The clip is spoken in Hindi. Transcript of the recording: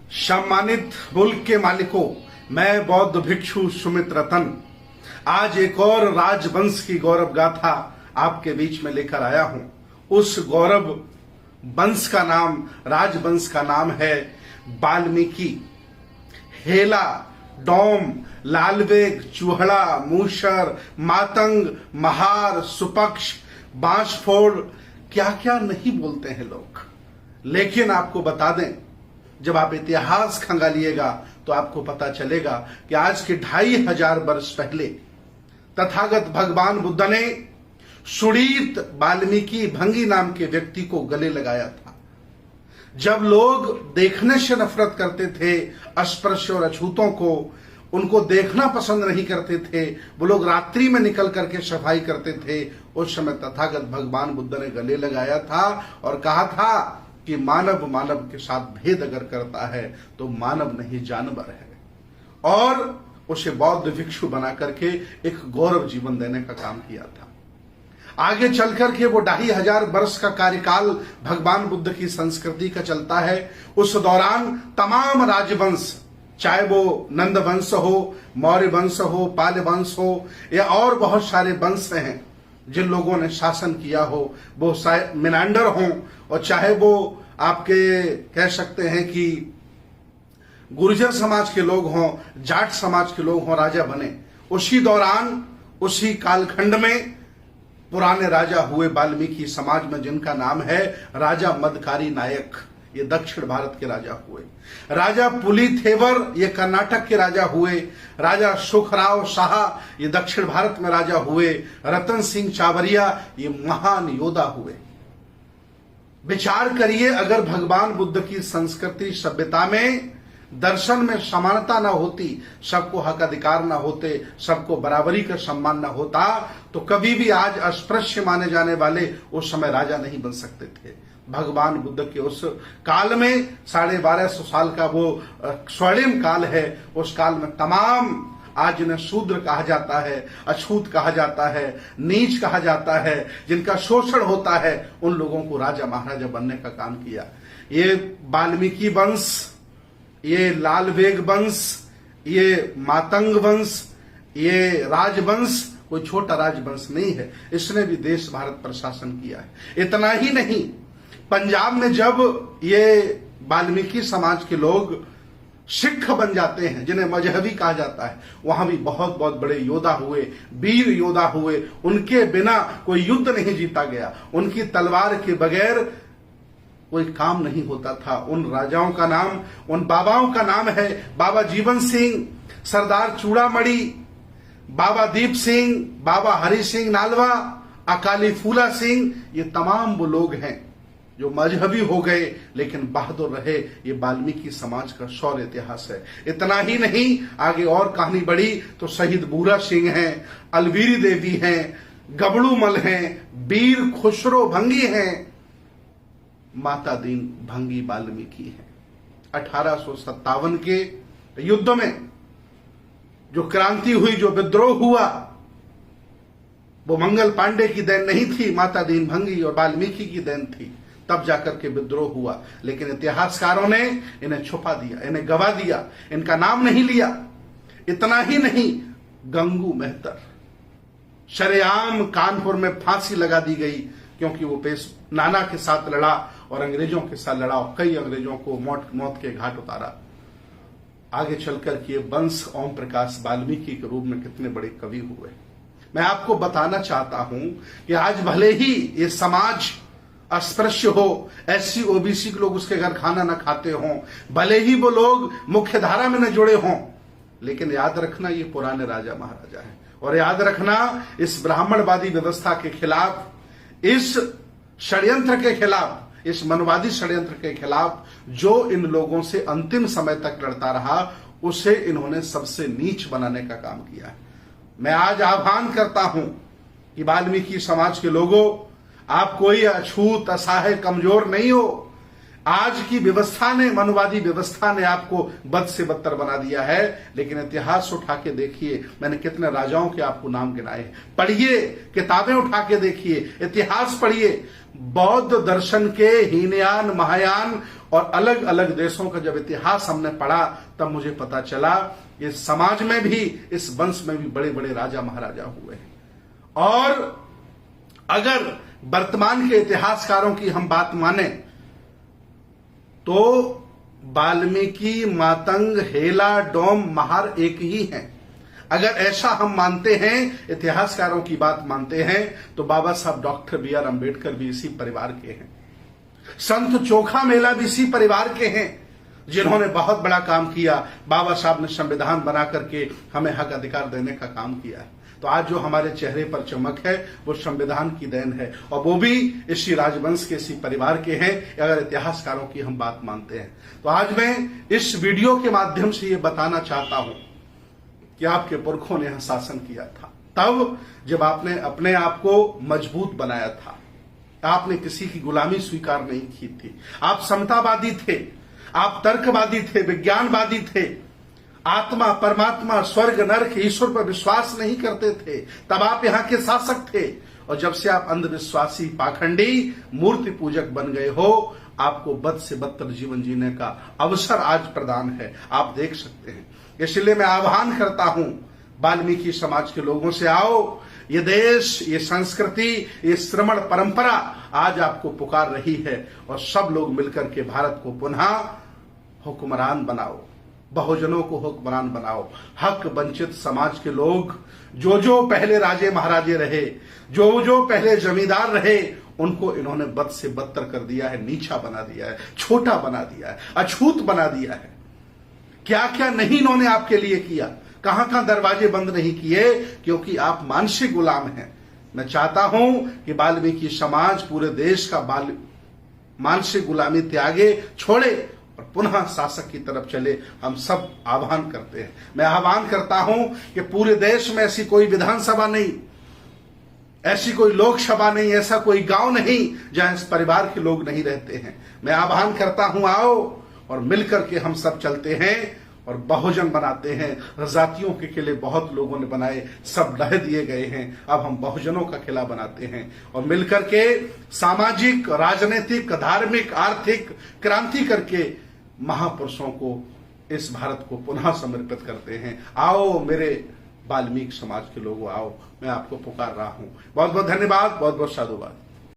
सम्मानित मुल्क के मालिकों, मैं बौद्ध भिक्षु सुमित रतन आज एक और राजवंश की गौरव गाथा आपके बीच में लेकर आया हूं। उस गौरव वंश का नाम, राजवंश का नाम है वाल्मीकि। हेला, डोम, लालबेग, चूहड़ा, मूसर, मातंग, महार, सुपक्ष, बांसफोड़, क्या क्या नहीं बोलते हैं लोग। लेकिन आपको बता दें, जब आप इतिहास खंगालिएगा तो आपको पता चलेगा कि आज के 2500 वर्ष पहले तथागत भगवान बुद्ध ने सुड़ीत वाल्मीकि भंगी नाम के व्यक्ति को गले लगाया था। जब लोग देखने से नफरत करते थे, अस्पृश्य और अछूतों को, उनको देखना पसंद नहीं करते थे, वो लोग रात्रि में निकल करके सफाई करते थे, उस समय तथागत भगवान बुद्ध ने गले लगाया था और कहा था कि मानव मानव के साथ भेद अगर करता है तो मानव नहीं जानवर है, और उसे बौद्ध भिक्षु बना करके एक गौरव जीवन देने का काम किया था। आगे चल करके वो 2500 वर्ष का कार्यकाल भगवान बुद्ध की संस्कृति का चलता है। उस दौरान तमाम राजवंश, चाहे वो नंद वंश हो, मौर्य वंश हो, पाल वंश हो, या और बहुत सारे वंश हैं जिन लोगों ने शासन किया हो, वो मिनांडर हों, और चाहे वो आपके कह सकते हैं कि गुर्जर समाज के लोग हों, जाट समाज के लोग हों, राजा बने। उसी दौरान, उसी कालखंड में पुराने राजा हुए वाल्मीकि समाज में, जिनका नाम है राजा मदकारी नायक। ये दक्षिण भारत के राजा हुए। राजा पुलिथेवर, ये कर्नाटक के राजा हुए। राजा सुखराव शाह, ये दक्षिण भारत में राजा हुए। रतन सिंह चावरिया, ये महान योद्धा हुए। विचार करिए, अगर भगवान बुद्ध की संस्कृति सभ्यता में दर्शन में समानता ना होती, सबको हक अधिकार ना होते, सबको बराबरी का सम्मान ना होता, तो कभी भी आज अस्पृश्य माने जाने वाले उस समय राजा नहीं बन सकते थे। भगवान बुद्ध के उस काल में 1250 साल का वो स्वर्णिम काल है। उस काल में तमाम, आज जिन्हें शूद्र कहा जाता है, अछूत कहा जाता है, नीच कहा जाता है, जिनका शोषण होता है, उन लोगों को राजा महाराजा बनने का काम किया। ये वाल्मीकि वंश, ये लालबेग वंश, ये मातंग वंश, ये राजवंश कोई छोटा राजवंश नहीं है। इसने भी देश भारत पर शासन किया है। इतना ही नहीं, पंजाब में जब ये वाल्मीकि समाज के लोग सिख बन जाते हैं, जिन्हें मजहबी कहा जाता है, वहां भी बहुत बहुत बड़े योद्धा हुए, वीर योद्धा हुए। उनके बिना कोई युद्ध नहीं जीता गया, उनकी तलवार के बगैर कोई काम नहीं होता था। उन राजाओं का नाम, उन बाबाओं का नाम है बाबा जीवन सिंह, सरदार चूड़ामणि, बाबा दीप सिंह, बाबा हरि सिंह नालवा, अकाली फूला सिंह। ये तमाम वो लोग हैं जो मजहबी हो गए लेकिन बहादुर रहे। ये वाल्मीकि समाज का शौर्य इतिहास है। इतना ही नहीं, आगे और कहानी बढ़ी तो शहीद बूरा सिंह हैं, अलवीरी देवी हैं, गबड़ू मल हैं, वीर खुसरो भंगी हैं, माता दीन भंगी वाल्मीकि हैं। 1857 के युद्ध में जो क्रांति हुई, जो विद्रोह हुआ, वो मंगल पांडे की देन नहीं थी, माता दीन भंगी और वाल्मीकि की देन थी। तब जाकर के विद्रोह हुआ, लेकिन इतिहासकारों ने इन्हें छुपा दिया, इन्हें गवा दिया, इनका नाम नहीं लिया। इतना ही नहीं, गंगू मेहतर शरेआम कानपुर में फांसी लगा दी गई, क्योंकि वो नाना के साथ लड़ा और अंग्रेजों के साथ लड़ा और कई अंग्रेजों को मौत के घाट उतारा। आगे चलकर के वंश ओम प्रकाश वाल्मीकि के रूप में कितने बड़े कवि हुए। मैं आपको बताना चाहता हूं कि आज भले ही ये समाज अस्पृश्य हो, एससी ओबीसी के लोग उसके घर खाना न खाते हों, भले ही वो लोग मुख्य धारा में न जुड़े हों, लेकिन याद रखना ये पुराने राजा महाराजा हैं। और याद रखना, इस ब्राह्मणवादी व्यवस्था के खिलाफ, इस षड्यंत्र के खिलाफ, इस मनवादी षड्यंत्र के खिलाफ जो इन लोगों से अंतिम समय तक लड़ता रहा, उसे इन्होंने सबसे नीच बनाने का काम किया है। मैं आज आह्वान करता हूं कि वाल्मीकि समाज के लोगों, आप कोई अछूत, असहाय, कमजोर नहीं हो। आज की व्यवस्था ने, मनवादी व्यवस्था ने आपको बद से बदतर बना दिया है, लेकिन इतिहास उठा के देखिए, मैंने कितने राजाओं के आपको नाम गिनाए। पढ़िए, किताबें उठा के देखिए, इतिहास पढ़िए। बौद्ध दर्शन के हीनयान, महायान और अलग अलग देशों का जब इतिहास हमने पढ़ा तब मुझे पता चला इस समाज में भी, इस वंश में भी बड़े बड़े राजा महाराजा हुए हैं। और अगर वर्तमान के इतिहासकारों की हम बात माने तो वाल्मीकि, मातंग, हेला, डोम, महार एक ही हैं। अगर ऐसा हम मानते हैं, इतिहासकारों की बात मानते हैं, तो बाबा साहब डॉक्टर बी आर अम्बेडकर भी इसी परिवार के हैं। संत चोखा मेला भी इसी परिवार के हैं, जिन्होंने बहुत बड़ा काम किया। बाबा साहब ने संविधान बना करके हमें हक अधिकार देने का काम किया है। तो आज जो हमारे चेहरे पर चमक है वो संविधान की देन है, और वो भी इसी राजवंश के, इसी परिवार के हैं, अगर इतिहासकारों की हम बात मानते हैं। तो आज मैं इस वीडियो के माध्यम से ये बताना चाहता हूं कि आपके पुरखों ने यहां शासन किया था तब जब आपने अपने आप को मजबूत बनाया था। आपने किसी की गुलामी स्वीकार नहीं की थी। आप समतावादी थे, आप तर्कवादी थे, विज्ञानवादी थे। आत्मा, परमात्मा, स्वर्ग, नरक, ईश्वर पर विश्वास नहीं करते थे, तब आप यहां के शासक थे। और जब से आप अंधविश्वासी, पाखंडी, मूर्ति पूजक बन गए हो, आपको बद से बदतर जीवन जीने का अवसर आज प्रदान है, आप देख सकते हैं। इसलिए मैं आह्वान करता हूं वाल्मीकि समाज के लोगों से, आओ, ये देश, ये संस्कृति, ये श्रमण परंपरा आज आपको पुकार रही है, और सब लोग मिलकर के भारत को पुनः हुक्मरान बनाओ, बहुजनों को हुक्मरान बनाओ। हक वंचित समाज के लोग, जो जो पहले राजे महाराजे रहे, जो जो पहले जमींदार रहे, उनको इन्होंने बद से बदतर कर दिया है, नीचा बना दिया है, छोटा बना दिया है, अछूत बना दिया है। क्या क्या नहीं इन्होंने आपके लिए किया, कहां कहां दरवाजे बंद नहीं किए, क्योंकि आप मानसिक गुलाम हैं। मैं चाहता हूं कि वाल्मीकि समाज पूरे देश का मानसिक गुलामी त्यागे, छोड़े और पुनः शासक की तरफ चले। हम सब आह्वान करते हैं। मैं आह्वान करता हूं कि पूरे देश में ऐसी कोई विधानसभा नहीं, ऐसी कोई लोकसभा नहीं, ऐसा कोई गांव नहीं जहां इस परिवार के लोग नहीं रहते हैं। मैं आह्वान करता हूं, आओ और मिलकर के हम सब चलते हैं और बहुजन बनाते हैं। जातियों के किले बहुत लोगों ने बनाए, सब ढह दिए गए हैं। अब हम बहुजनों का किला बनाते हैं और मिलकर के सामाजिक, राजनीतिक, धार्मिक, आर्थिक क्रांति करके महापुरुषों को, इस भारत को पुनः समर्पित करते हैं। आओ मेरे वाल्मीकि समाज के लोगों, आओ, मैं आपको पुकार रहा हूं। बहुत बहुत धन्यवाद, बहुत बहुत साधुवाद।